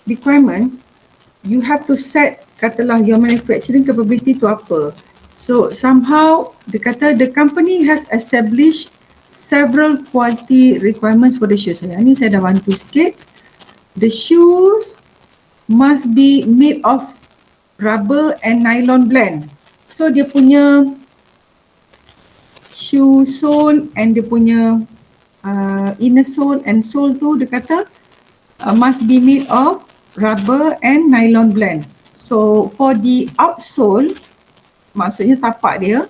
requirements, you have to set, katalah your manufacturing capability to apa. So somehow the company has established several quality requirements for the shoes. Yang ni saya dah bantu sikit. The shoes must be made of rubber and nylon blend. So dia punya shoe sole and dia punya inner sole and sole tu dia kata must be made of rubber and nylon blend. So for the outsole, maksudnya tapak dia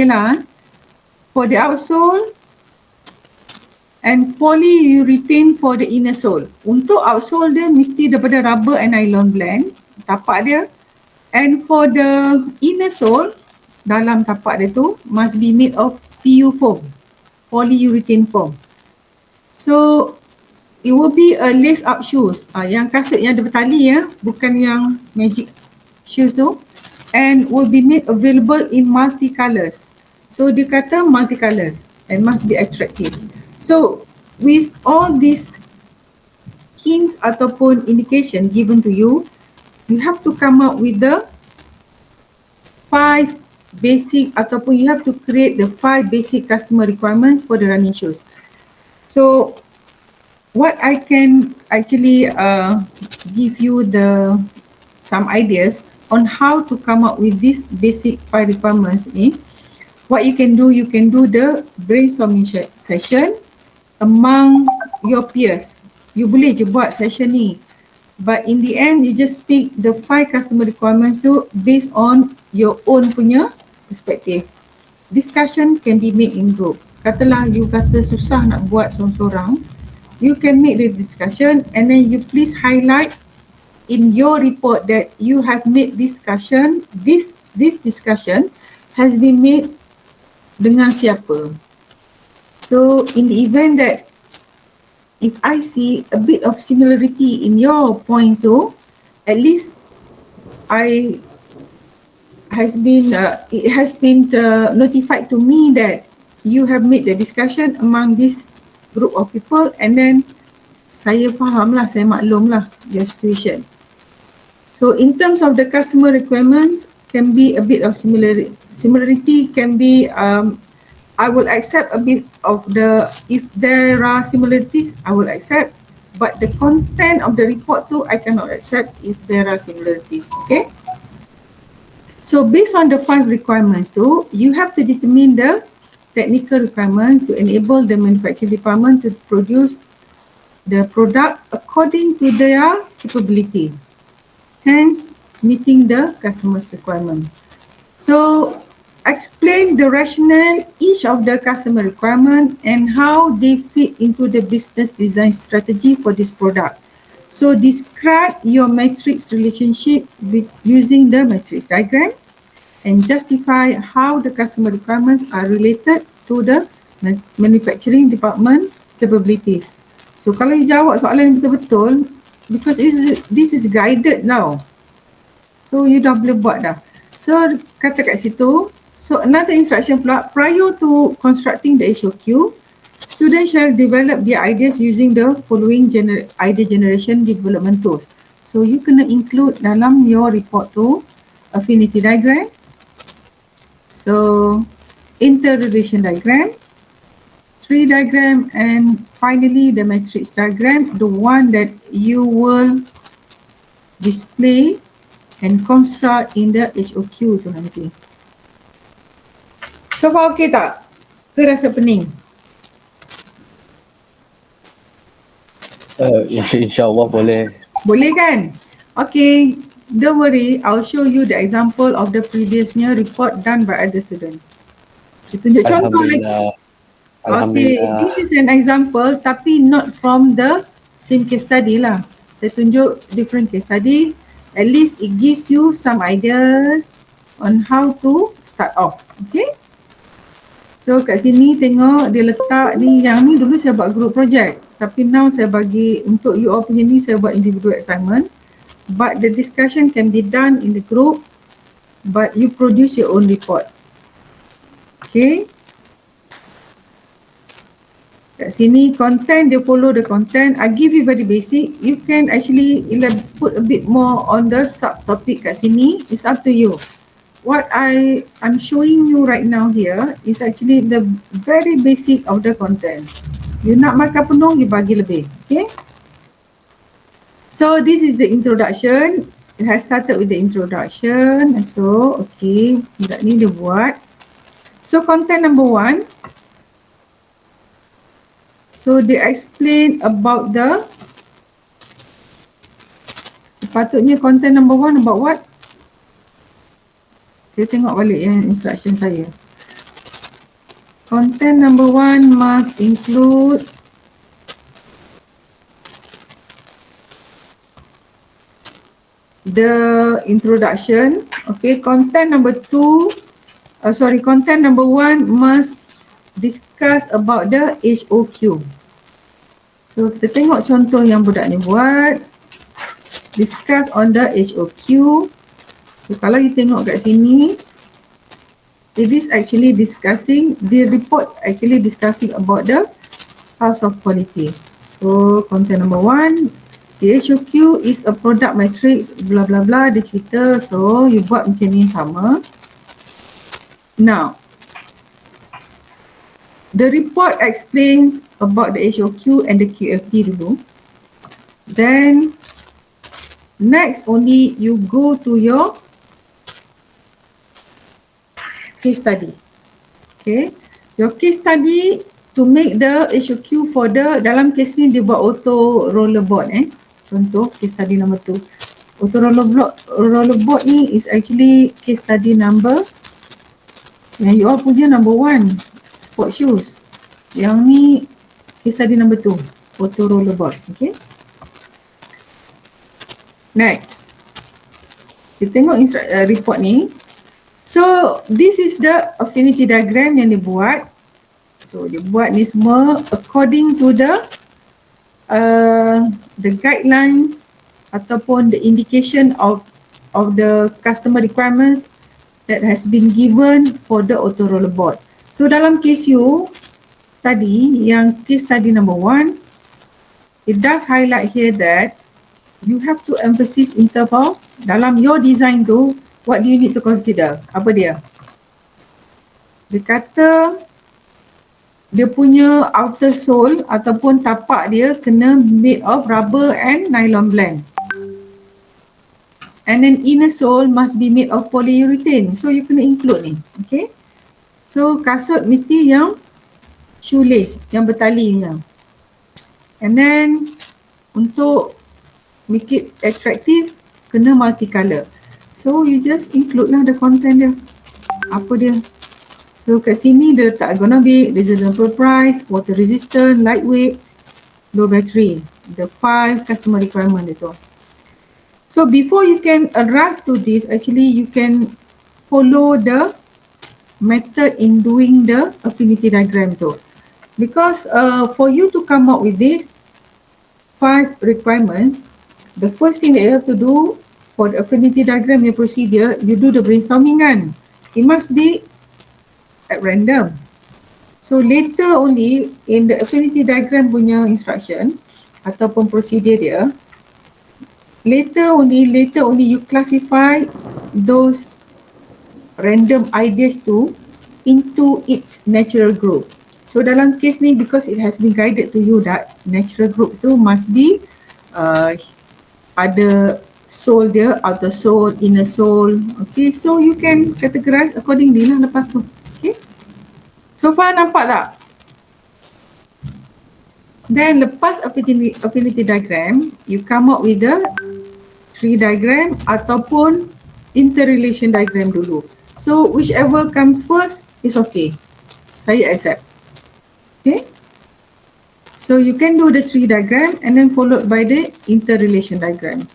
lah. For the outsole and polyurethane for the inner sole. Untuk outsole dia mesti daripada rubber and nylon blend, tapak dia. And for the inner sole, dalam tapak dia tu must be made of PU foam, polyurethane foam. So it will be a lace up shoes, yang kasut yang ada bertali ya, bukan yang magic shoes tu, and will be made available in multi-colors. So dia kata multi-colors and must be attractive. So with all these hints ataupun indication given to you, you have to come up with the 5 basic ataupun you have to create the 5 basic customer requirements for the running shoes. So what I can actually give you some ideas on how to come up with these basic 5 requirements ni. What you can do the brainstorming session among your peers. You boleh je buat session ni, but in the end you just pick the 5 customer requirements tu based on your own punya perspective. Discussion can be made in group. Katalah you rasa susah nak buat seorang-seorang, you can make the discussion and then you please highlight in your report that you have made discussion, this discussion has been made dengan siapa. So in the event that if I see a bit of similarity in your points though, at least it has been notified to me that you have made the discussion among this group of people, and then saya faham lah, saya maklum lah your situation. So in terms of the customer requirements, can be a bit of similarity can be, I will accept a bit of if there are similarities, I will accept, but the content of the report too, I cannot accept if there are similarities, okay? So based on the 5 requirements too, you have to determine the technical requirement to enable the manufacturing department to produce the product according to their capability, hence meeting the customer's requirement. So explain the rationale each of the customer requirement and how they fit into the business design strategy for this product. So describe your matrix relationship with using the matrix diagram and justify how the customer requirements are related to the manufacturing department capabilities. So kalau you jawab soalan yang betul-betul, because this is guided now, so you dah boleh buat dah. So kata kat situ, so another instruction pula, prior to constructing the HOQ, students shall develop their ideas using the following idea generation development tools. So you kena include dalam your report tu affinity diagram, so interrelation diagram, tree diagram, and finally the matrix diagram, the one that you will display and construct in the HOQ tu nanti. So far okay tak? Ke rasa pening? InsyaAllah boleh. Boleh kan? Okay, don't worry, I'll show you the example of the previousnya report done by other student. Saya tunjuk contoh lagi. Okay, this is an example tapi not from the same case study lah. Saya tunjuk different case study. At least it gives you some ideas on how to start off. Okay. So kat sini tengok dia letak ni, yang ni dulu saya buat group project. Tapi now saya bagi untuk you all punya ni saya buat individual assignment. But the discussion can be done in the group, but you produce your own report. Okay. Kat sini content, dia follow the content. I give you very basic. You can actually put a bit more on the subtopic kat sini. It's up to you. What I'm showing you right now here is actually the very basic of the content. You nak makan penuh, you bagi lebih. Okay. So this is the introduction. It has started with the introduction. So okay, budak ni dia buat. So content number 1. So they explain about the, sepatutnya content number 1 about what? Saya tengok balik instruction saya. Content number 1 must include the introduction. Okay, content number 2, content number 1 must discuss about the HOQ. So kita tengok contoh yang budak ni buat. Discuss on the HOQ. So kalau kita tengok kat sini, it is actually discussing, the report actually discussing about the house of quality. So content number 1, the HOQ is a product matrix, blah blah blah, dia cerita. So you buat macam ni sama. Now, the report explains about the HOQ and the QFD dulu. Then next only you go to your case study. Okay, your case study to make the HOQ for the, dalam case ni dia buat auto rollerboard contoh case study number 2. Auto rollerboard ni is actually case study number yang you all punya number 1, sport shoes. Yang ni case study number 2, auto rollerboard. Okay, next kita tengok report ni. So this is the affinity diagram yang dia buat. So dia buat ni semua according to the guidelines ataupun the indication of the customer requirements that has been given for the auto rollerboard. So dalam case you tadi, yang case study number 1, it does highlight here that you have to emphasize in terms of dalam your design tu, what do you need to consider? Apa dia? Dia kata dia punya outer sole ataupun tapak dia kena made of rubber and nylon blend. And then inner sole must be made of polyurethane. So you kena include ni. Okay. So kasut mesti yang shoelace, yang bertali punya. And then untuk make it attractive, kena multicolor. So you just include lah the content dia. Apa dia? So kat sini dia letak ergonomic, reasonable price, water resistant, lightweight, low battery. The 5 customer requirement itu. So before you can arrive to this, actually you can follow the method in doing the affinity diagram tu. Because for you to come up with this 5 requirements, the first thing that you have to do for the affinity diagram, your procedure, you do the brainstorming kan. It must be at random. So later only in the affinity diagram punya instruction ataupun procedure dia, later only you classify those random ideas tu into its natural group. So dalam case ni, because it has been guided to you that natural groups tu must be ada sole dia, outer sole, inner sole. Okay, so you can categorize accordingly lah lepas tu. Okay, so far nampak tak? Then lepas affinity diagram, you come up with the tree diagram ataupun interrelation diagram dulu. So whichever comes first is okay. Saya accept. Okay, so you can do the tree diagram and then followed by the interrelation diagram.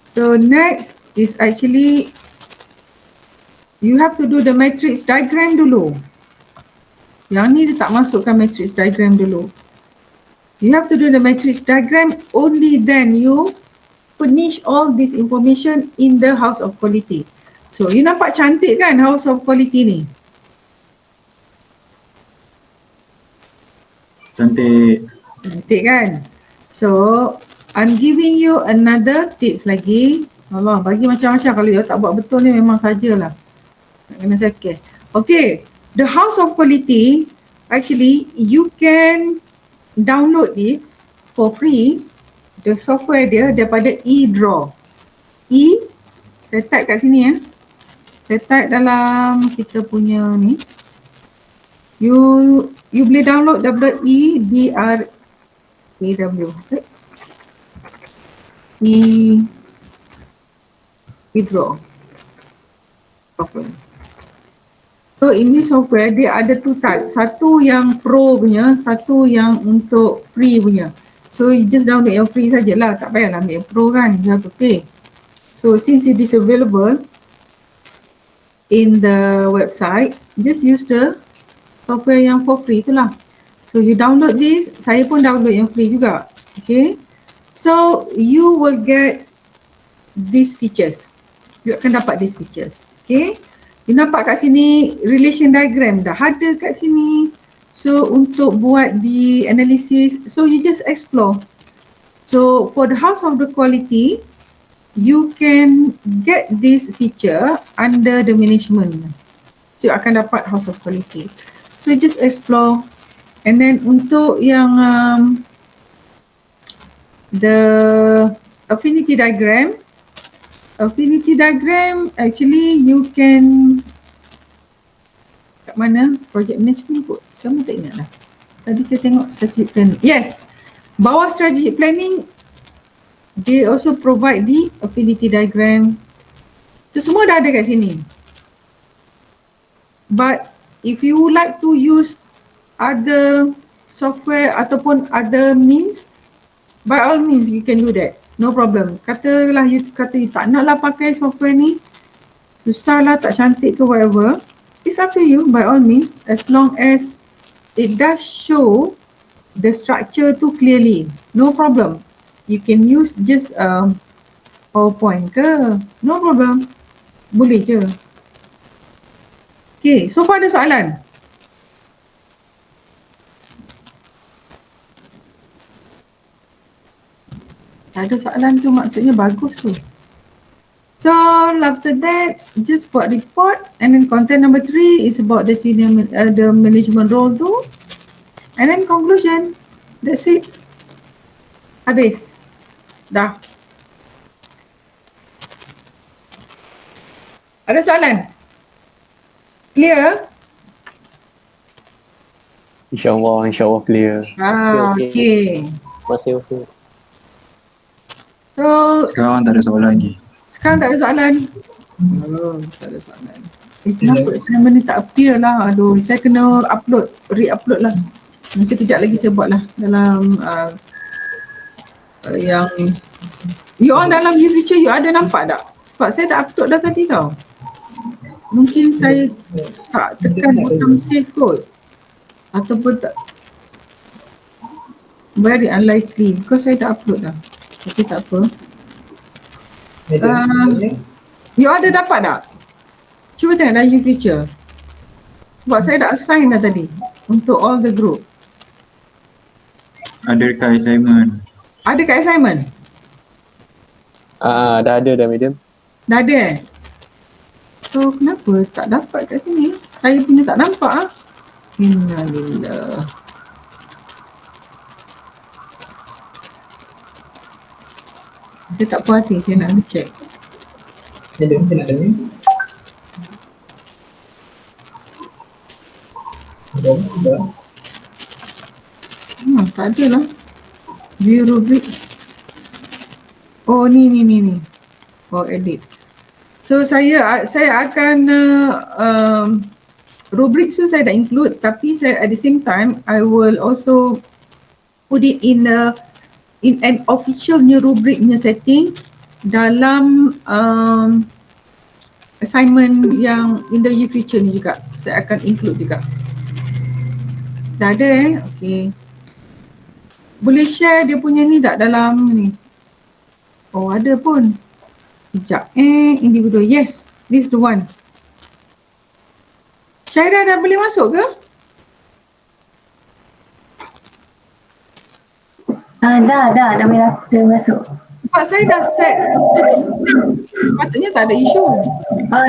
So next is actually you have to do the matrix diagram dulu. Yang ni dia tak masukkan matrix diagram dulu. You have to do the matrix diagram, only then you furnish all this information in the house of quality. So you nampak cantik kan house of quality ni? Cantik. Cantik kan? So, I'm giving you another tips lagi. Allah, bagi macam-macam. Kalau you tak buat betul ni memang sajalah. Nak kena sakit. Okay, the house of quality, actually you can download this for free. The software dia daripada eDraw. Saya type kat sini ya. Saya type dalam kita punya ni. You boleh download eDraw. eDraw software. So ini software dia ada two type. Satu yang pro punya, satu yang untuk free punya. So you just download yang free sajalah, tak payahlah ambil yang pro kan, you have to pay. So since it is available in the website, just use the software yang for free itulah. So you download this, saya pun download yang free juga. Okay. So you will get these features. You akan dapat these features. Okay. You nampak kat sini relation diagram dah ada kat sini. So untuk buat the analysis, so you just explore. So for the house of the quality, you can get this feature under the management. So you akan dapat house of quality. So you just explore. And then untuk yang the affinity diagram actually you can kat mana? Project management kot. Sama tak ingat lah. Tadi saya tengok strategic planning. Yes. Bawah strategic planning, they also provide the affinity diagram. Itu semua dah ada kat sini. But if you like to use other software ataupun other means, by all means you can do that. No problem. Katalah you tak nak lah pakai software ni, susah lah, tak cantik ke whatever. It's up to you by all means, as long as it does show the structure tu clearly. No problem. You can use just PowerPoint ke, no problem. Boleh je. Okay, so far ada soalan? Tak ada soalan tu maksudnya bagus tu. So after that, just buat report, and then content number 3 is about the senior the management role tu, and then conclusion. That's it. Habis. Dah. Ada soalan? Clear? InsyaAllah clear. Okay. Masih okay. So Sekarang tak ada soalan lagi. sekarang tak ada soalan. Oh, tak ada soalan. Kenapa assignment ni tak appear lah? Aduh, saya kena upload, re-upload lah. Nanti kejap lagi saya buat lah dalam yang you all dalam you feature you ada nampak tak? Sebab saya dah upload dah tadi tau. Mungkin saya tak tekan butang save kot. Ataupun tak. Very unlikely because saya dah upload dah. Tapi tak apa. You ada dapat tak? Cuba tengok dalam you feature. Sebab saya dah assign dah tadi untuk all the group. Ada dekat assignment. Ada kat assignment? Dah ada dah medium. Dah ada So kenapa tak dapat kat sini? Saya punya tak nampak ah. Innalillah. Saya tak puas hati, saya nak check. Tak ada lah. View rubric. Oh ni. Oh edit. So saya akan rubric tu saya dah include, tapi saya at the same time I will also put it in an official new rubric punya setting dalam assignment yang in the future ni juga. Saya akan include juga. Dah ada okay. Boleh share dia punya ni tak dalam ni? Oh ada pun. Sekejap individual. Yes, this is the one. Syairah dah boleh masuk ke? Dah masuk. Sebab saya dah set untuk sepatutnya tak ada isu.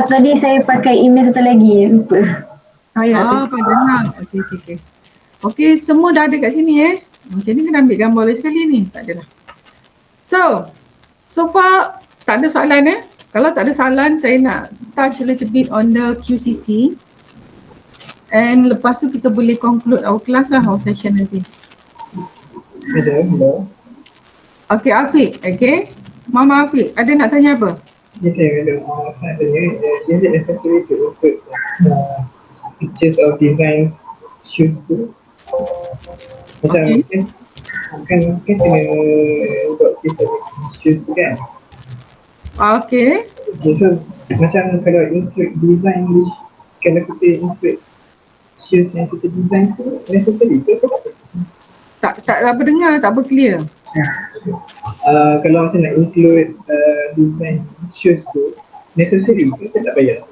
Tadi saya pakai email satu lagi, lupa. Padahal. Okey. Okey, semua dah ada kat sini Macam ni kena ambil gambar lagi sekali ni. Tak adalah. So far tak ada soalan Kalau tak ada soalan, saya nak touch a little bit on the QCC. And lepas tu kita boleh conclude our class our session nanti. Hello. Okay, Afiq. Okay. Mama Afiq, ada nak tanya apa? Yes, hello. Nak tanya, is it necessary to include pictures of designs shoes tu? Macam kan kena buat case of shoes tu kan? Okay. Okay, so macam kalau include design, kalau kita include shoes yang kita design tu necessary ke apa? Tak apa dengar, tak apa clear. Kalau macam nak include design shoes tu necessary ke tak payah?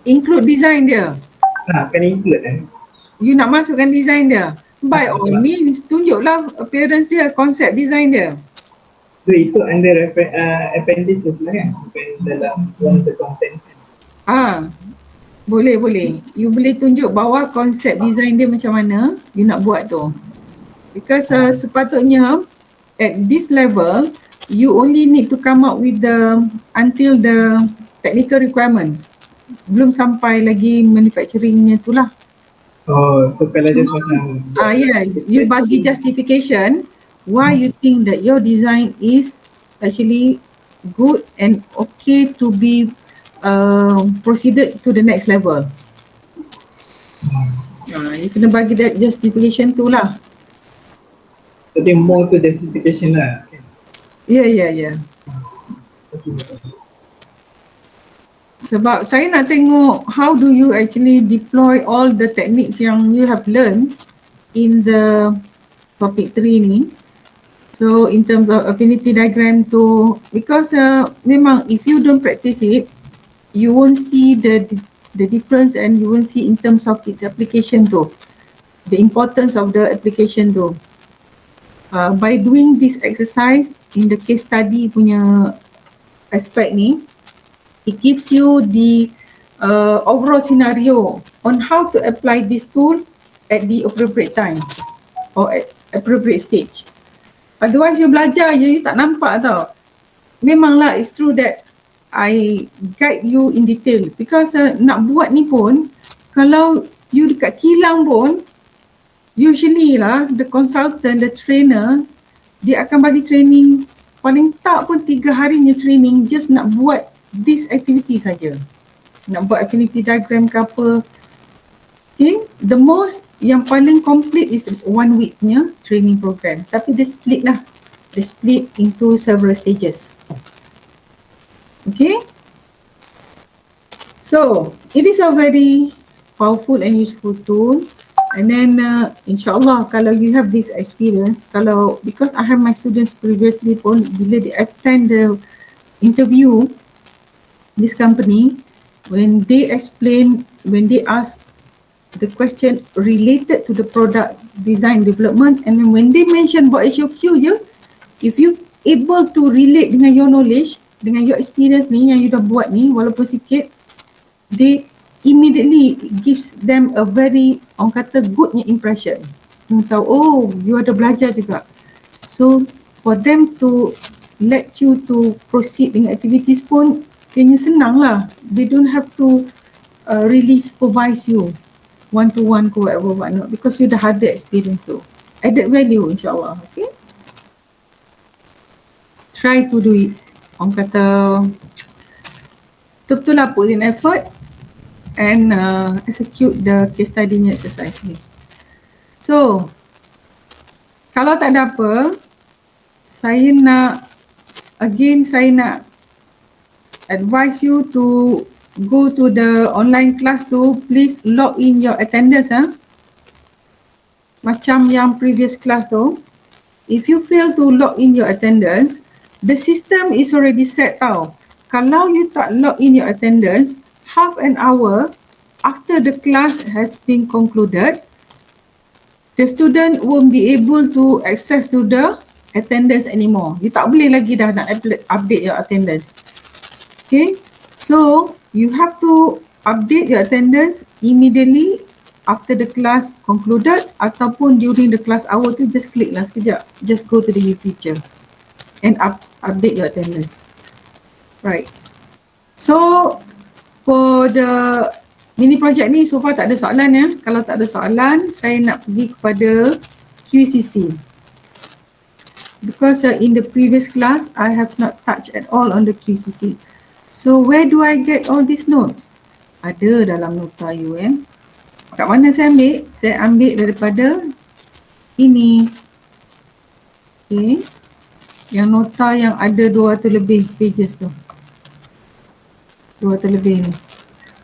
Include design dia. Kan include kan? You nak masukkan design dia. By all means, tunjuklah appearance dia, konsep design dia. So itu under appendices lah kan? Bukan dalam one of the contents kan? Boleh. You boleh tunjuk bawah konsep design dia macam mana you nak buat tu. Because sepatutnya at this level, you only need to come up with until the technical requirements. Belum sampai lagi manufacturingnya tu lah. So kalau just macam yes, you bagi justification why you think that your design is actually good and okay to be proceeded to the next level. You kena bagi that justification tu lah. Jadi more to justification lah. Yeah. Sebab saya nak tengok how do you actually deploy all the techniques yang you have learned in the topic 3 ni. So in terms of affinity diagram tu, because memang if you don't practice it, you won't see the difference and you won't see in terms of its application tu, the importance of the application tu. By doing this exercise in the case study punya aspect ni, it gives you the overall scenario on how to apply this tool at the appropriate time or at appropriate stage. Otherwise you belajar je, you tak nampak tau. Memanglah it's true that I guide you in detail because nak buat ni pun, kalau you dekat kilang pun, usually lah the consultant, the trainer, dia akan bagi training paling tak pun 3 harinya training just nak buat this activity saja. Nak buat affinity diagram ke apa. Okay, the most yang paling complete is 1 week punya training program. Tapi dia split lah. Dia split into several stages. Okay. So, it is a very powerful and useful tool. And then insyaAllah kalau you have this experience, because I have my students previously pun, bila they attend the interview this company, when they ask the question related to the product design development, and then when they mention about HOQ je, if you able to relate dengan your knowledge, dengan your experience ni yang you dah buat ni, walaupun sikit, they immediately gives them a very, orang kata, goodnya impression. Tahu, oh, you ada belajar juga. So, for them to let you to proceed dengan activities pun, kayaknya senang lah. They don't have to really supervise you one-to-one ke whatnot, because you dah ada experience tu. Added value, insyaAllah. Okay? Try to do it. Orang kata, betul-betul lah put in effort and execute the case study-nya exercise ni. So, kalau tak ada apa, saya nak advise you to go to the online class tu, please log in your attendance macam yang previous class tu. If you fail to log in your attendance, the system is already set tau. Kalau you tak log in your attendance, half an hour after the class has been concluded, the student won't be able to access to the attendance anymore. You tak boleh lagi dah nak update your attendance. Okay, so you have to update your attendance immediately after the class concluded ataupun during the class hour tu just klik lah sekejap. Just go to the feature and update your attendance. Right. So for the mini project ni so far tak ada soalan ya. Kalau tak ada soalan, saya nak pergi kepada QCC. Because in the previous class, I have not touched at all on the QCC. So where do I get all these notes? Ada dalam nota you Kat mana saya ambil? Saya ambil daripada ini. Okay. Yang nota yang ada 200 lebih pages tu. 200 lebih ni.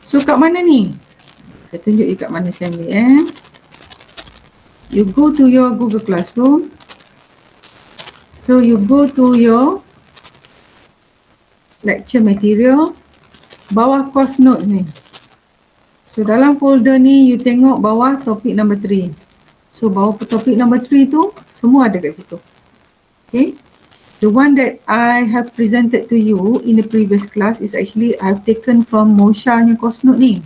So kat mana ni? Saya tunjuk you kat mana saya ambil You go to your Google Classroom. So you go to your lecture material, bawah course note ni. So dalam folder ni you tengok bawah topik number 3. So bawah topik number 3 tu semua ada kat situ. Okay. The one that I have presented to you in the previous class is actually I have taken from Mosha nya course note ni.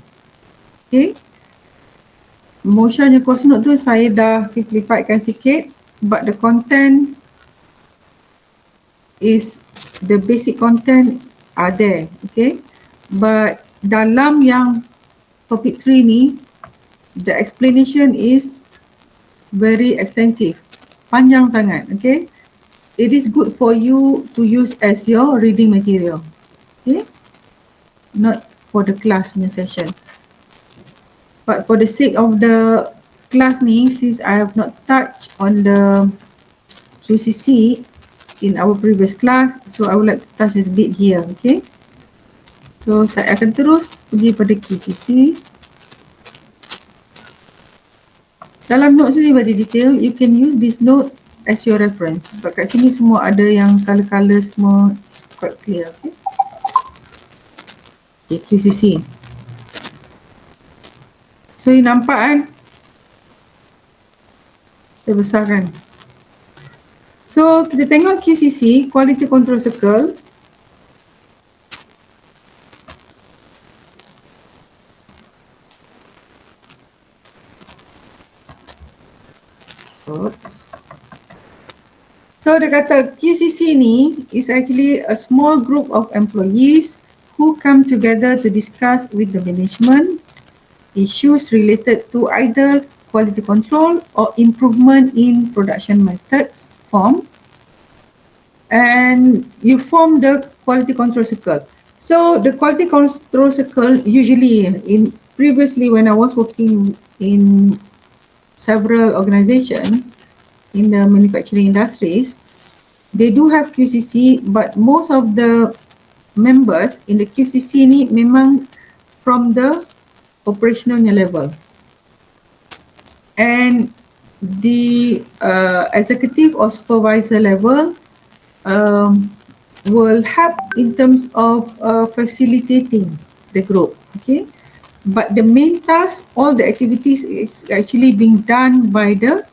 Okay. Mosha nya course note tu saya dah simplifiedkan sikit, but the content is the basic content are there, okay. But dalam yang topic 3 ni, the explanation is very extensive, panjang sangat, okay. It is good for you to use as your reading material, okay. Not for the class punya session. But for the sake of the class ni, since I have not touched on the QCC in our previous class, so I would like to touch a bit here, okay. So saya akan terus pergi pada QCC. Dalam notes ni very detail, you can use this note as your reference. Sebab kat sini semua ada yang color-color semua quite clear, okay. Okay, QCC. So you nampak kan? Saya besarkan. So kita tengok QCC, Quality Control Circle. Oops. So dia kata QCC ni is actually a small group of employees who come together to discuss with the management issues related to either quality control or improvement in production methods form, and you form the quality control circle. So the quality control circle usually previously when I was working in several organizations in the manufacturing industries, they do have QCC, but most of the members in the QCC ni memang from the operational level, and the executive or supervisor level will help in terms of facilitating the group, okay. But the main task, all the activities is actually being done by the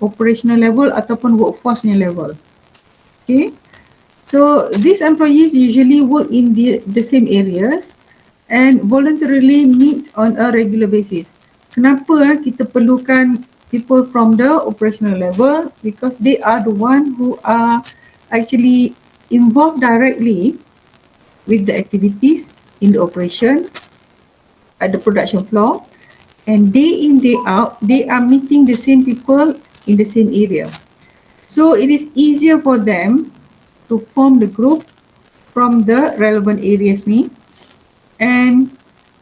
operational level ataupun workforce level, okay. So these employees usually work in the same areas and voluntarily meet on a regular basis. Kenapa kita perlukan people from the operational level? Because they are the one who are actually involved directly with the activities in the operation at the production floor, and day in day out they are meeting the same people in the same area. So it is easier for them to form the group from the relevant areas ni, and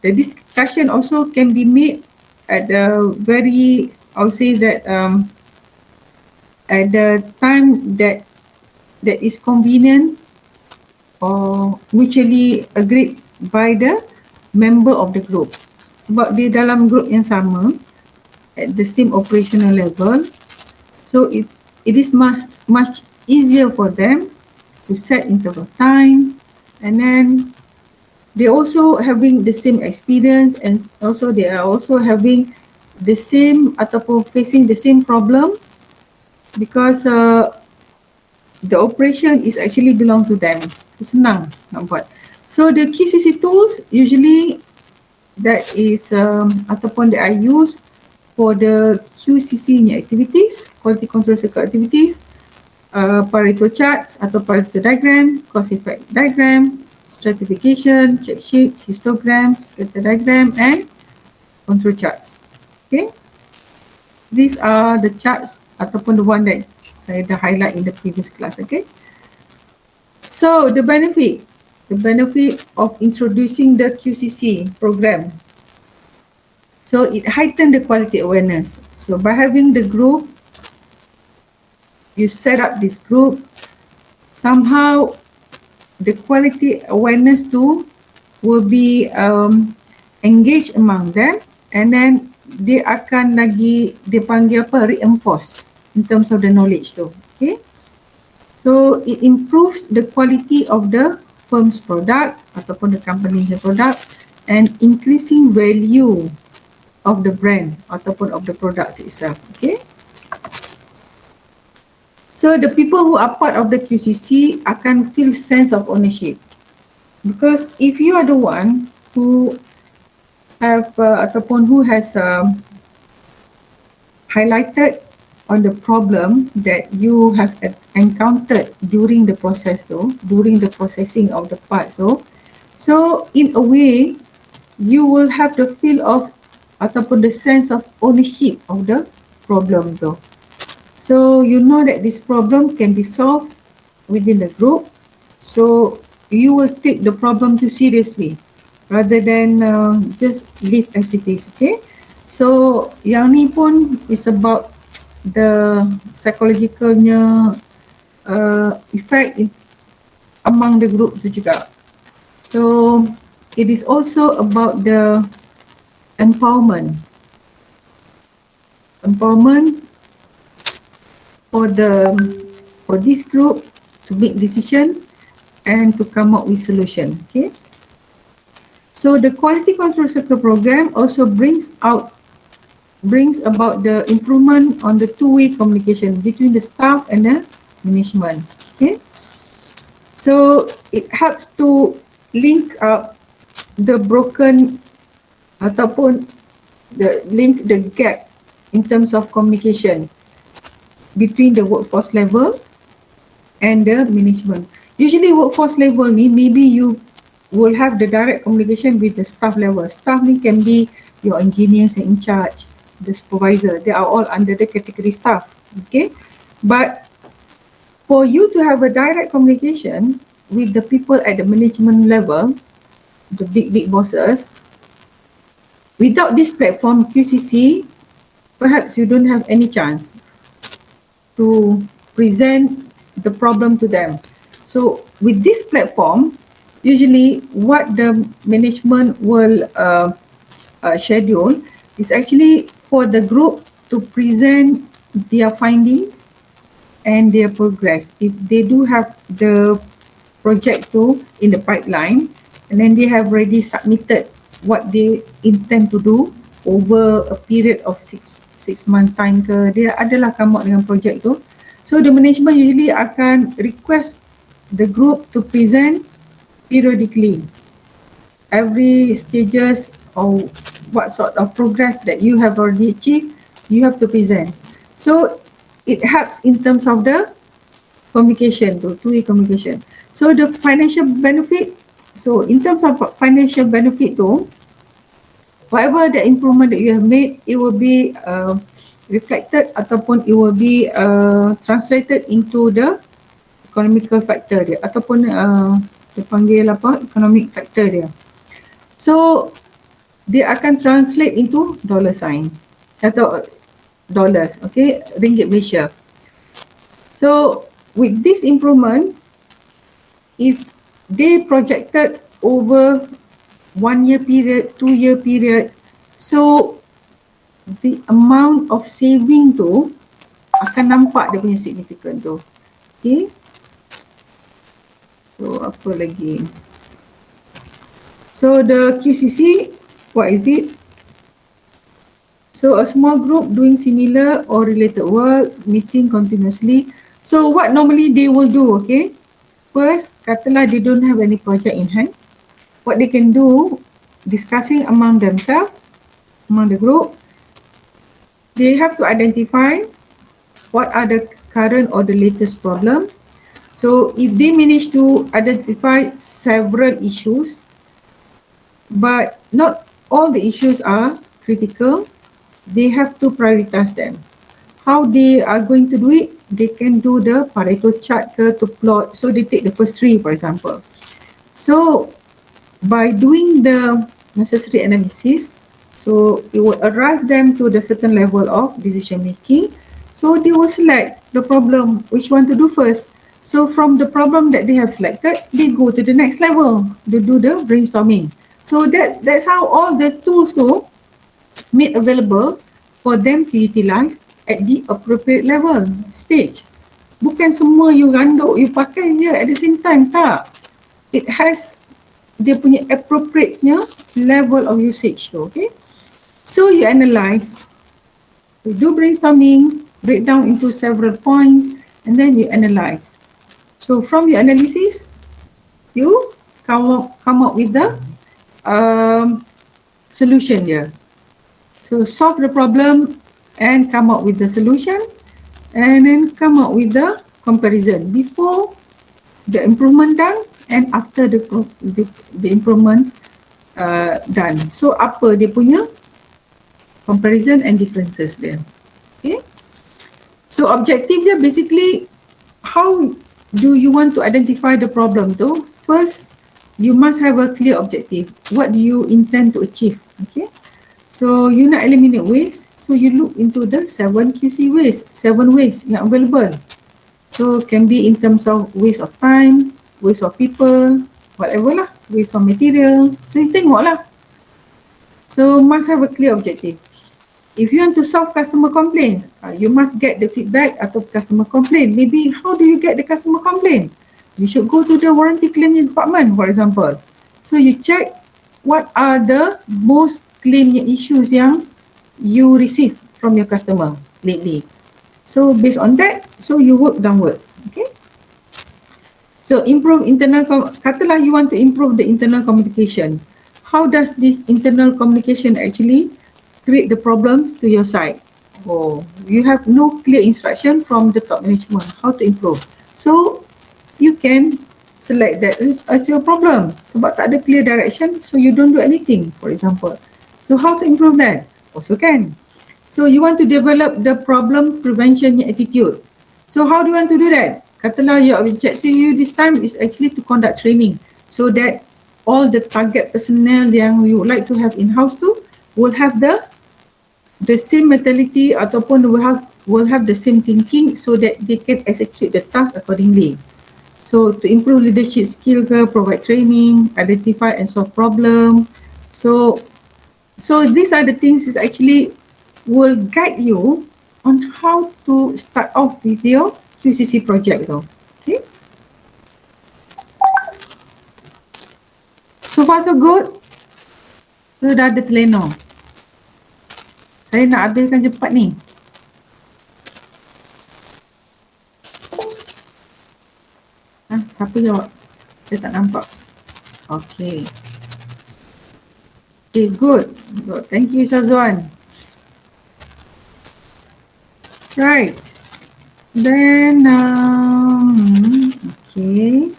the discussion also can be made at the very, I would say that at the time that is convenient or mutually agreed by the member of the group. Sebab dia dalam group yang sama at the same operational level, so it is much easier for them to set interval time, and then they also having the same experience, and also they are also having the same ataupun facing the same problem because the operation is actually belongs to them. So senang nak buat. So the QCC tools usually that is ataupun that I use for the QCC nya activities, quality control circle activities, Pareto charts atau Pareto diagram, cost effect diagram, stratification, check sheets, histograms, scatter diagram and control charts. Okay, these are the charts ataupun the one that saya dah highlight in the previous class. Okay, so the benefit of introducing the QCC program. So it heightened the quality awareness. So by having the group, you set up this group, somehow the quality awareness too will be engaged among them, and then dia akan lagi, dia panggil apa, reinforce in terms of the knowledge tu. Okay, so it improves the quality of the firm's product ataupun the company's product and increasing value of the brand ataupun of the product itself. Okay, so the people who are part of the QCC akan feel sense of ownership, because if you are the one who have ataupun who has highlighted on the problem that you have encountered during the process though, during the processing of the parts though, so in a way you will have the feel of ataupun the sense of ownership of the problem though. So you know that this problem can be solved within the group, so you will take the problem too seriously rather than just leave as it is. Okay, so yang ni pun is about the psychologicalnya effect among the group tu juga. So it is also about the empowerment for this group to make decision and to come up with solution. Okay, so the quality control circle program also brings about the improvement on the two-way communication between the staff and the management. Okay, so it helps to link up the broken ataupun the gap in terms of communication between the workforce level and the management. Usually workforce level ni, maybe you will have the direct communication with the staff level. Staff ni can be your engineers in charge, the supervisor, they are all under the category staff. Okay, but for you to have a direct communication with the people at the management level, the big bosses, without this platform QCC, perhaps you don't have any chance to present the problem to them. So with this platform, usually what the management will schedule is actually for the group to present their findings and their progress. If they do have the project too in the pipeline, and then they have already submitted what they intend to do over a period of six month time ke, dia adalah come out dengan project tu. So the management usually akan request the group to present periodically every stages or what sort of progress that you have already achieved, you have to present. So it helps in terms of the communication tu, two-way communication. So the financial benefit, so in terms of financial benefit tu, whatever the improvement that you have made, it will be reflected ataupun it will be translated into the economical factor dia ataupun dia panggil apa, economic factor dia. So dia akan translate into dollar sign atau dollars, okay, ringgit Malaysia. So with this improvement, if they projected over 1 year period, 2 year period, so the amount of saving tu akan nampak dia punya significant tu. Okay, so apa lagi, so the QCC, what is it? So a small group doing similar or related work, meeting continuously. So what normally they will do, okay? First, katalah they don't have any project in hand. What they can do, discussing among themselves, among the group, they have to identify what are the current or the latest problem. So if they manage to identify several issues, but not all the issues are critical, they have to prioritize them. How they are going to do it? They can do the Pareto chart to plot. So they take the first three, for example. So by doing the necessary analysis, so it will arrive them to the certain level of decision making. So they will select the problem, which one to do first. So from the problem that they have selected, they go to the next level. They do the brainstorming. So that's how all the tools made available for them to utilize at the appropriate level, stage. Bukan semua you randuk, you pakai je at the same time, tak. It has dia punya appropriate-nya level of usage tu, okay. So you analyze, you do brainstorming, break down into several points, and then you analyze. So from your analysis, you come up with the solution here. So solve the problem and come up with the solution, and then come up with the comparison before the improvement done and after the improvement done. So apa dia punya comparison and differences there. Okay. So objective dia basically, how do you want to identify the problem tu? First, you must have a clear objective. What do you intend to achieve? Okay. So you nak eliminate waste, so you look into the 7 QC waste, 7 waste yang available. So can be in terms of waste of time, waste of people, whatever lah, waste of material. So you tengok lah. So must have a clear objective. If you want to solve customer complaints, you must get the feedback atau customer complaint. Maybe how do you get the customer complaint? You should go to the warranty claim department, for example. So you check what are the most claimnya issues yang you receive from your customer lately. So based on that, so you work downward. Okay. So improve internal, katalah you want to improve the internal communication. How does this internal communication actually create the problems to your side? Oh, you have no clear instruction from the top management how to improve. So you can select that as your problem. Sebab tak ada clear direction, so you don't do anything, for example. So how to improve that? Also can. So you want to develop the problem prevention attitude. So how do you want to do that? Katalah your objective you this time is actually to conduct training, so that all the target personnel yang you would like to have in-house tu will have the same mentality ataupun will have the same thinking, so that they can execute the task accordingly. So to improve leadership skill ke, provide training, identify and solve problem. So these are the things is actually will guide you on how to start off with your QCC project though. Okay. So far so good. Sudah ada telena. Saya nak habiskan cepat ni. Siapa jawab? Saya tak nampak. Okay. Okay, good. Thank you, Syazwan. Right. Then, okay.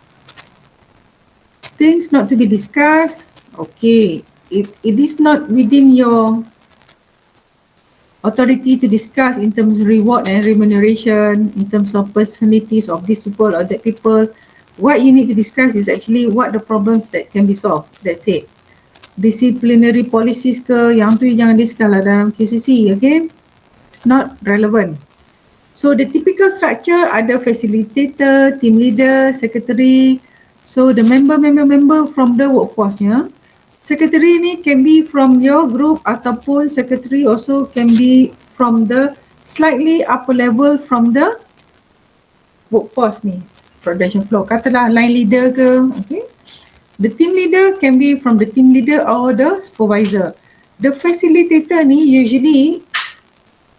Things not to be discussed. Okay. If it is not within your authority to discuss in terms of reward and remuneration, in terms of personalities of these people or that people, what you need to discuss is actually what the problems that can be solved. That's it. Disciplinary policies ke, yang tu jangan discuss lah dalam QCC, okay? It's not relevant. So the typical structure ada facilitator, team leader, secretary. So the member from the workforce-nya. Secretary ni can be from your group ataupun secretary also can be from the slightly upper level from the workforce ni. Production floor. Katalah line leader ke, okay? The team leader can be from the team leader or the supervisor. The facilitator ni usually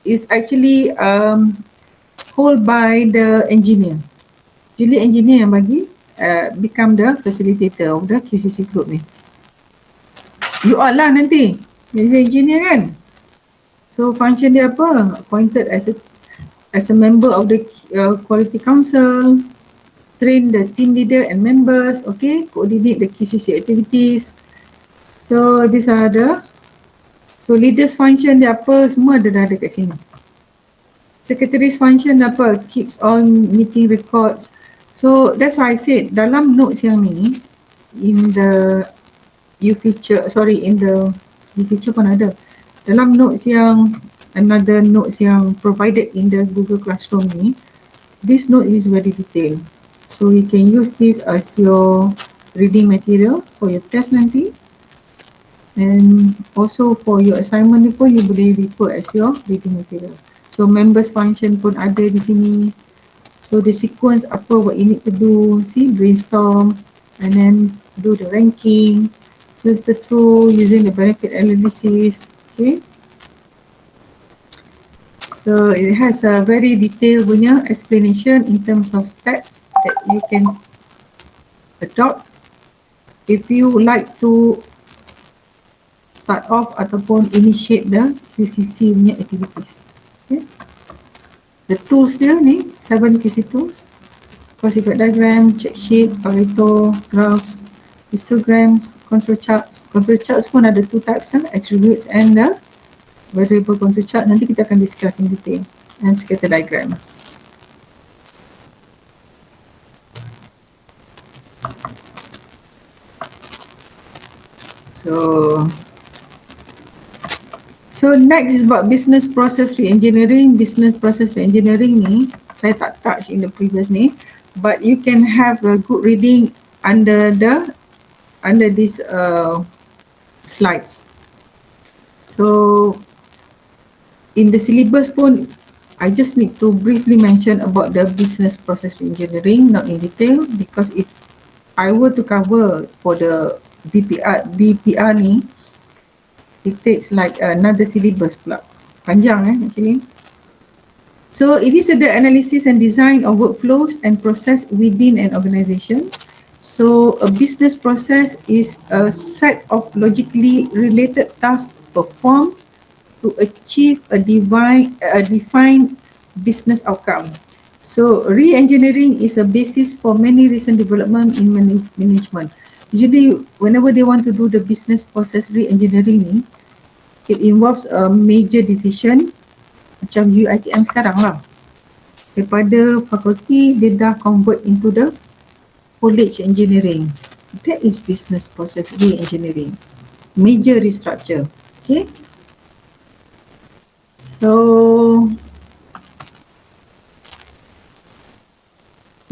is actually hold by the engineer. Jadi engineer yang bagi become the facilitator of the QCC group ni. You all lah nanti jadi engineer kan. So function dia apa? Appointed as a member of the quality council, train the team leader and members, okay, coordinate the QCC activities. So these are the leaders function dia apa, semua ada dah ada kat sini. Secretaries function apa, keeps all meeting records. So that's why I said dalam notes yang ni, in the in the feature pun ada. Dalam notes yang another notes yang provided in the Google Classroom ni, this note is very detailed. So you can use this as your reading material for your test nanti. And also for your assignment ni pun you boleh refer as your reading material. So members function pun ada di sini. So the sequence apa what you need to do, see, brainstorm and then do the ranking, filter through using the benefit analysis, okay. So it has a very detailed punya explanation in terms of steps that you can adopt if you like to start off ataupun initiate the QCC punya activities. Okay. The tools dia ni 7 QC tools, course effect diagram, check sheet, Pareto, graphs, histograms, control charts. Control charts pun ada 2 types, attributes and the variable control chart. Nanti kita akan discuss in detail. And scatter diagrams. So next is about business process re-engineering. Business process re-engineering ni saya tak touch in the previous ni, but you can have a good reading under these slides. So in the syllabus pun, I just need to briefly mention about the business process re-engineering, not in detail, because if I were to cover for the BPR ni, it takes like another syllabus pula. Panjang actually. So it is the analysis and design of workflows and process within an organization. So a business process is a set of logically related tasks performed to achieve a defined business outcome. So re-engineering is a basis for many recent development in management. Usually whenever they want to do the business process re-engineering ni, it involves a major decision macam UITM sekarang lah. Daripada fakulty dia dah convert into the college engineering. That is business process re-engineering. Major restructure. Okay. So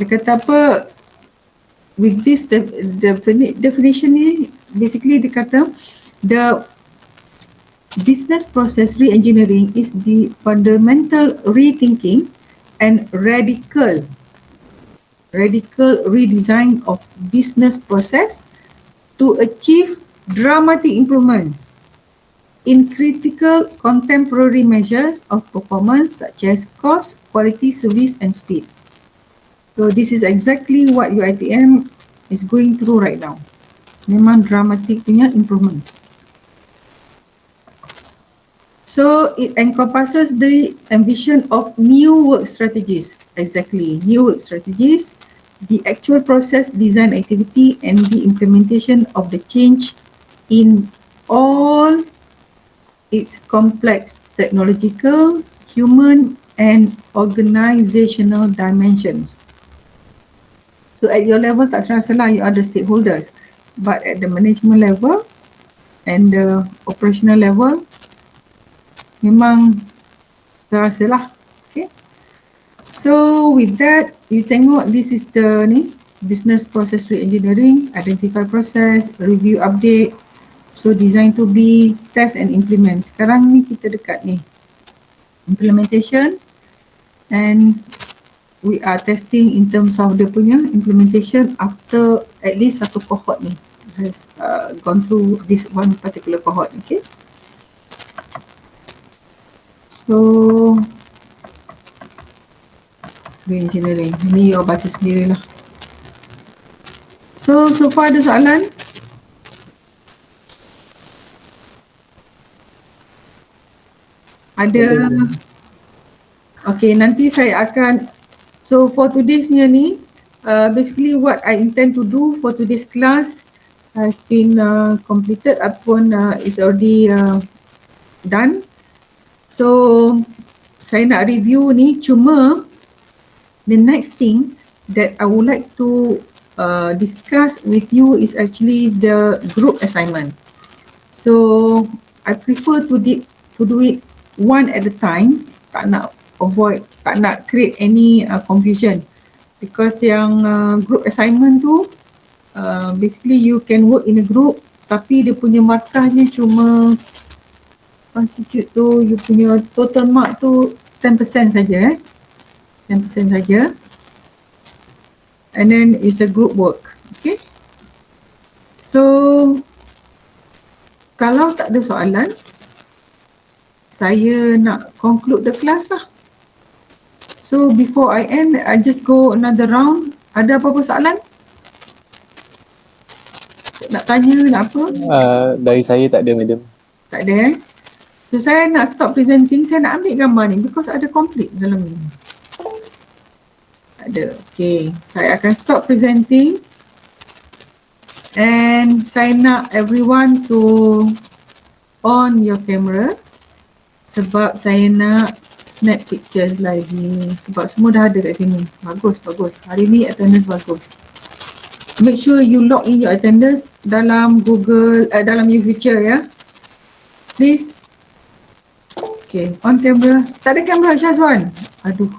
dia kata apa, with this definition ni, basically dia kata the business process re-engineering is the fundamental rethinking and radical redesign of business process to achieve dramatic improvements in critical contemporary measures of performance such as cost, quality, service and speed. So this is exactly what UITM is going through right now. Memang dramatic punya improvements. So it encompasses the ambition of new work strategies. Exactly, new work strategies, the actual process design activity and the implementation of the change in all its complex technological, human and organizational dimensions. So at your level tak terasa lah, you are the stakeholders, but at the management level and the operational level memang terasa lah. Okay. So with that, you tengok this is the business process re-engineering, identify process, review update, so design to be, test and implement. Sekarang ni kita dekat ni implementation, and we are testing in terms of dia punya implementation after at least satu cohort ni has gone through this one particular cohort. Okay. So So engineering, ni awak baca sendirilah. So far ada soalan? Ada. Okay, nanti saya akan, so for today's ni, basically what I intend to do for today's class has been completed ataupun is already done. So saya nak review ni, cuma the next thing that I would like to discuss with you is actually the group assignment. So I prefer to do it one at a time, tak nak create any confusion, because yang group assignment tu basically you can work in a group tapi dia punya markahnya cuma constitute tu, you punya total mark tu 10% saja 10% saja, and then it's a group work. Okay, so kalau tak ada soalan, saya nak conclude the class lah. So before I end, I just go another round. Ada apa-apa soalan? Nak tanya, nak apa? Dari saya tak ada, madam. Tak ada So saya nak stop presenting, saya nak ambil gambar ni because ada complete dalam ni. Tak ada. Okay, saya akan stop presenting and saya nak everyone to on your camera sebab saya nak snap pictures lagi sebab semua dah ada kat sini. Bagus. Hari ni attendance bagus. Make sure you log in your attendance dalam Google, dalam YouFuture ya. Please. Okay, on camera. Tak ada kamera Syazwan? Aduh.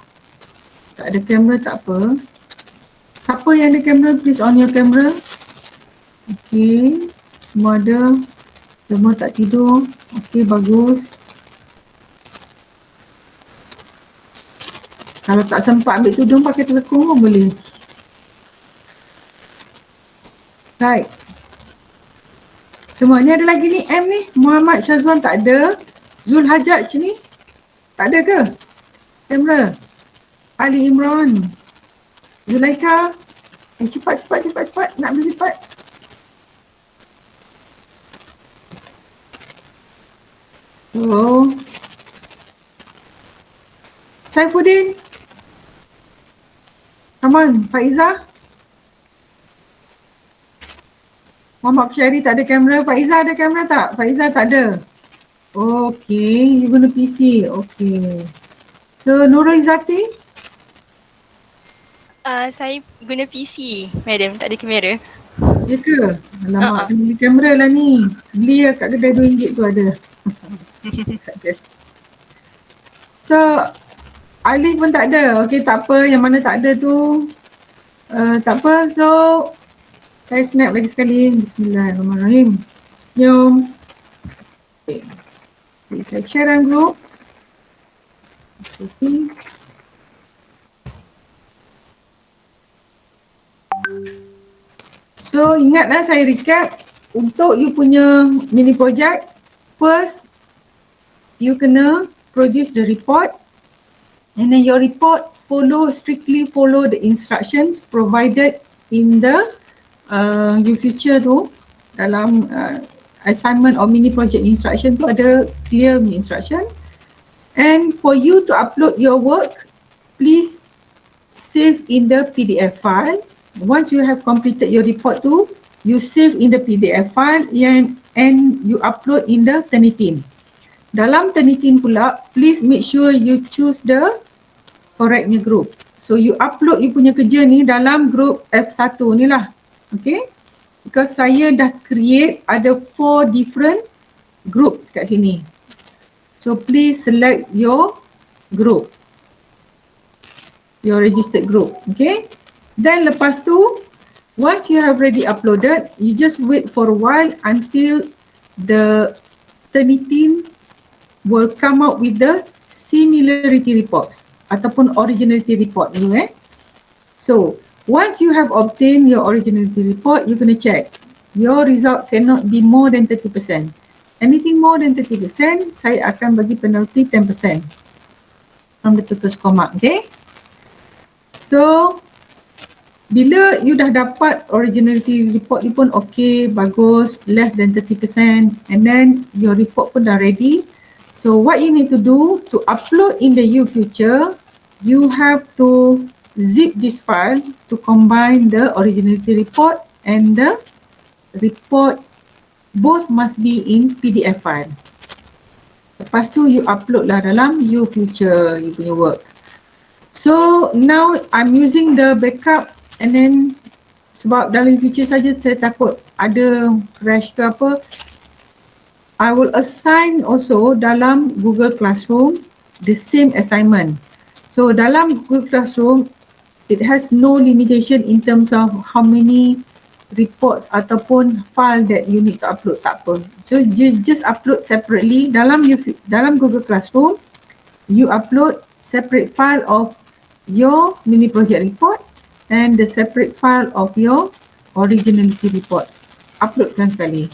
Tak ada kamera tak apa. Siapa yang ada kamera, please on your camera. Okay, semua ada. Semua tak tidur. Okay, bagus. Kalau tak sempat ambil tudung pakai telekung pun boleh. Right. Semua ni ada lagi ni M ni. Muhammad Syazwan tak ada. Zul Hajjaj ni tak ada ke? Kamera. Ali Imran. Zulaika. Cepat. Nak bercepat. Oh. Saifuddin. Come on, Faiza. Muhammad Syari tak ada kamera. Faiza ada kamera tak? Faiza tak ada. Okay, you guna PC. Okay. So, Nurul Izzati? Saya guna PC, madam. Tak ada kamera. Ya ke? Alamak, kena beli kamera lah ni. Beli lah kat kedai RM2 tu ada. Tak ada. So, Alif pun tak ada. Okay, tak apa. Yang mana tak ada tu, tak apa. So, saya snap lagi sekali. Bismillahirrahmanirrahim. Senyum. Okay. Saya share dalam group. Okay. So, ingatlah saya recap. Untuk you punya mini project, first, you kena produce the report. And then your report strictly follow the instructions provided in the YouFuture tu. Dalam assignment or mini project instruction tu ada clear instruction. And for you to upload your work, please save in the PDF file. Once you have completed your report tu, you save in the PDF file and you upload in the Turnitin. Dalam Turnitin pula, please make sure you choose the correctnya group. So you upload you punya kerja ni dalam group F1 ni lah. Okay? Because saya dah create ada 4 different groups kat sini. So please select your group. Your registered group. Okay? Then lepas tu, once you have already uploaded, you just wait for a while until the Turnitin will come out with the similarity reports ataupun originality report dulu So, once you have obtained your originality report, you kena check. Your result cannot be more than 30%. Anything more than 30%, saya akan bagi penalty 10%. from the total score mark. Okay. So bila you dah dapat originality report you pun okay, bagus, less than 30%, and then your report pun dah ready. So what you need to do to upload in the future, you have to zip this file to combine the originality report and the report, both must be in PDF file. Lepas tu you upload lah dalam future you punya work. So now I'm using the backup, and then sebab dalam future saja saya takut ada crash ke apa, I will assign also dalam Google Classroom the same assignment. So dalam Google Classroom it has no limitation in terms of how many reports ataupun file that you need to upload, tak apa. So you just upload separately dalam Google Classroom. You upload separate file of your mini project report and the separate file of your originality report. Uploadkan sekali.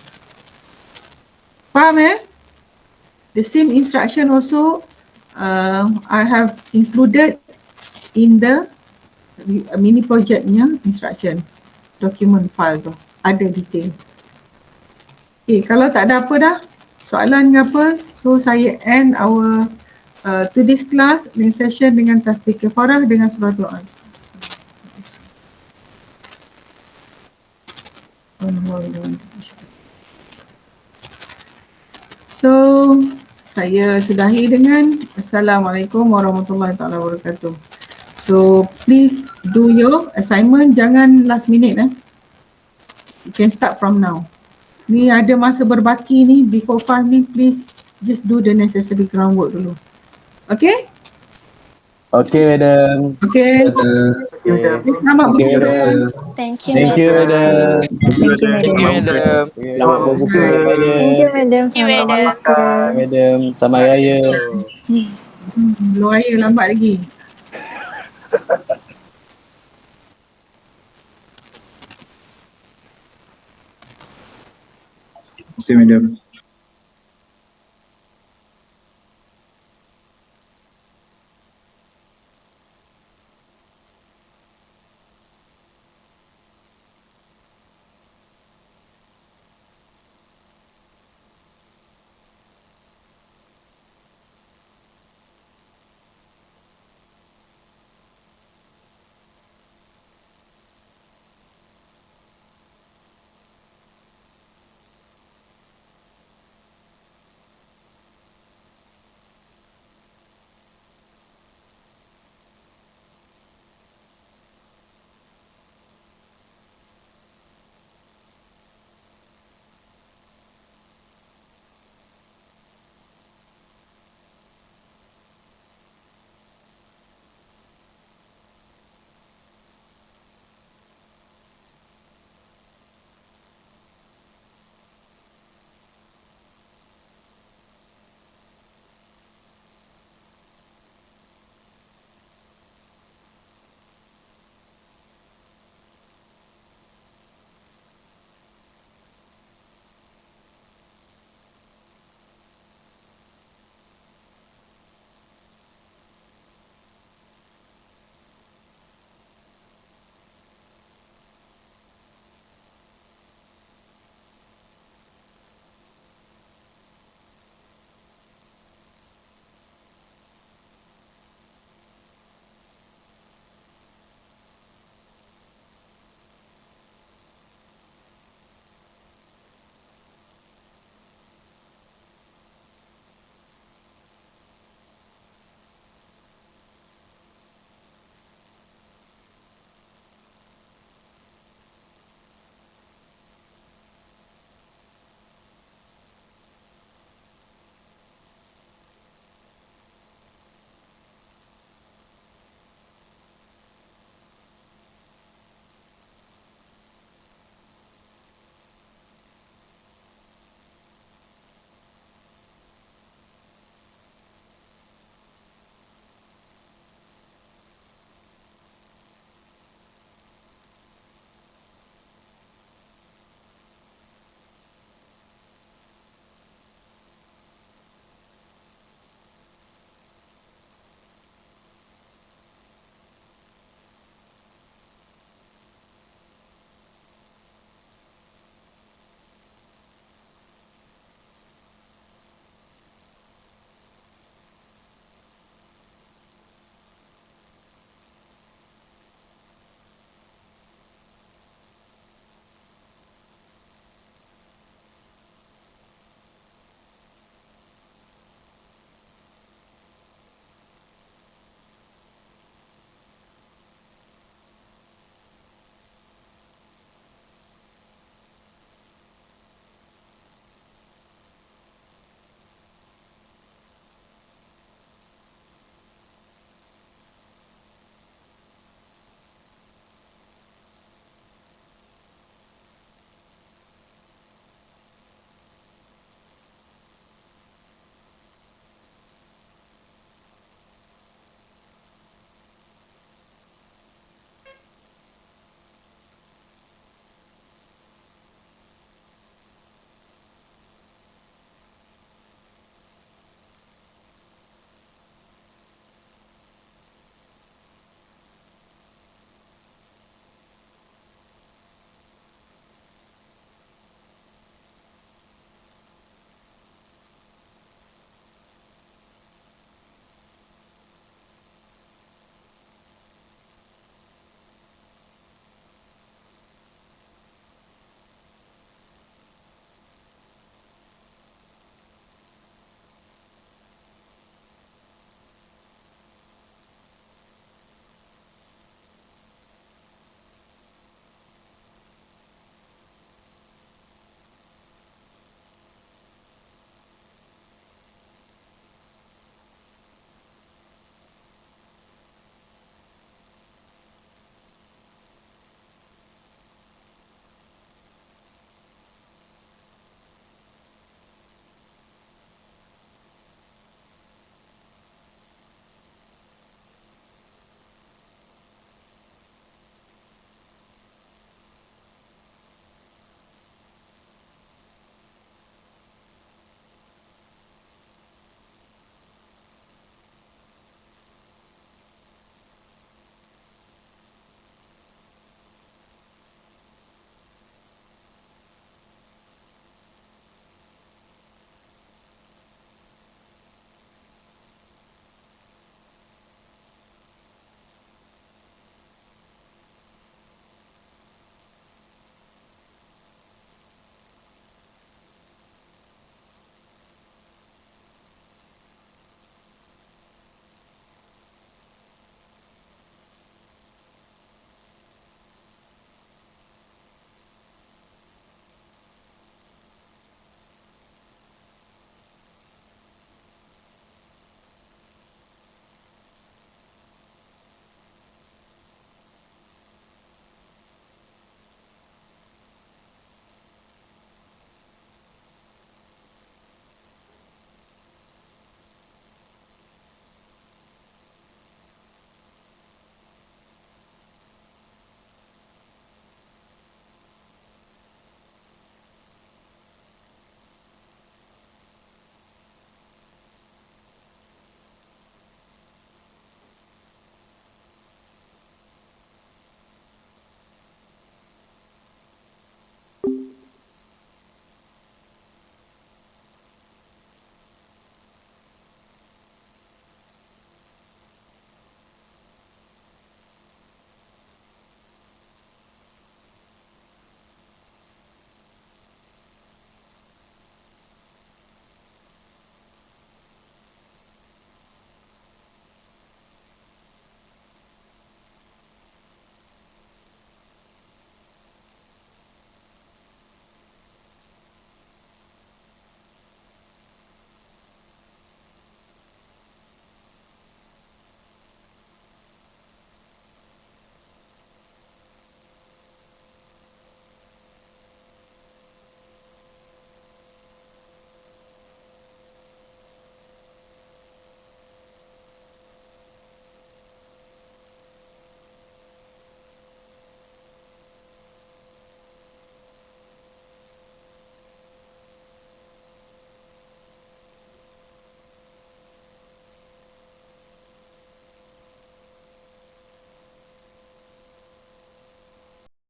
Faham The same instruction also I have included in the mini projectnya instruction. Document file tu ada detail. Okay, kalau tak ada apa dah, soalan ke apa, so saya end our today's class dengan session dengan tasbih kafarah dengan surah doa. So saya sudahi dengan Assalamualaikum warahmatullahi taala wabarakatuh. So please do your assignment, jangan last minute You can start from now. Ni ada masa berbaki ni, before 5 ni, please just do the necessary groundwork dulu. Okay? Okay, madam. Okay. Selamat berbuka. Thank you, Thank you, madam. Thank you, madam. Selamat berbuka raya. Thank you, madam. Thank you, madam. Hai, madam. Selamat raya. Belum raya, lambat lagi. Terima kasih, madam.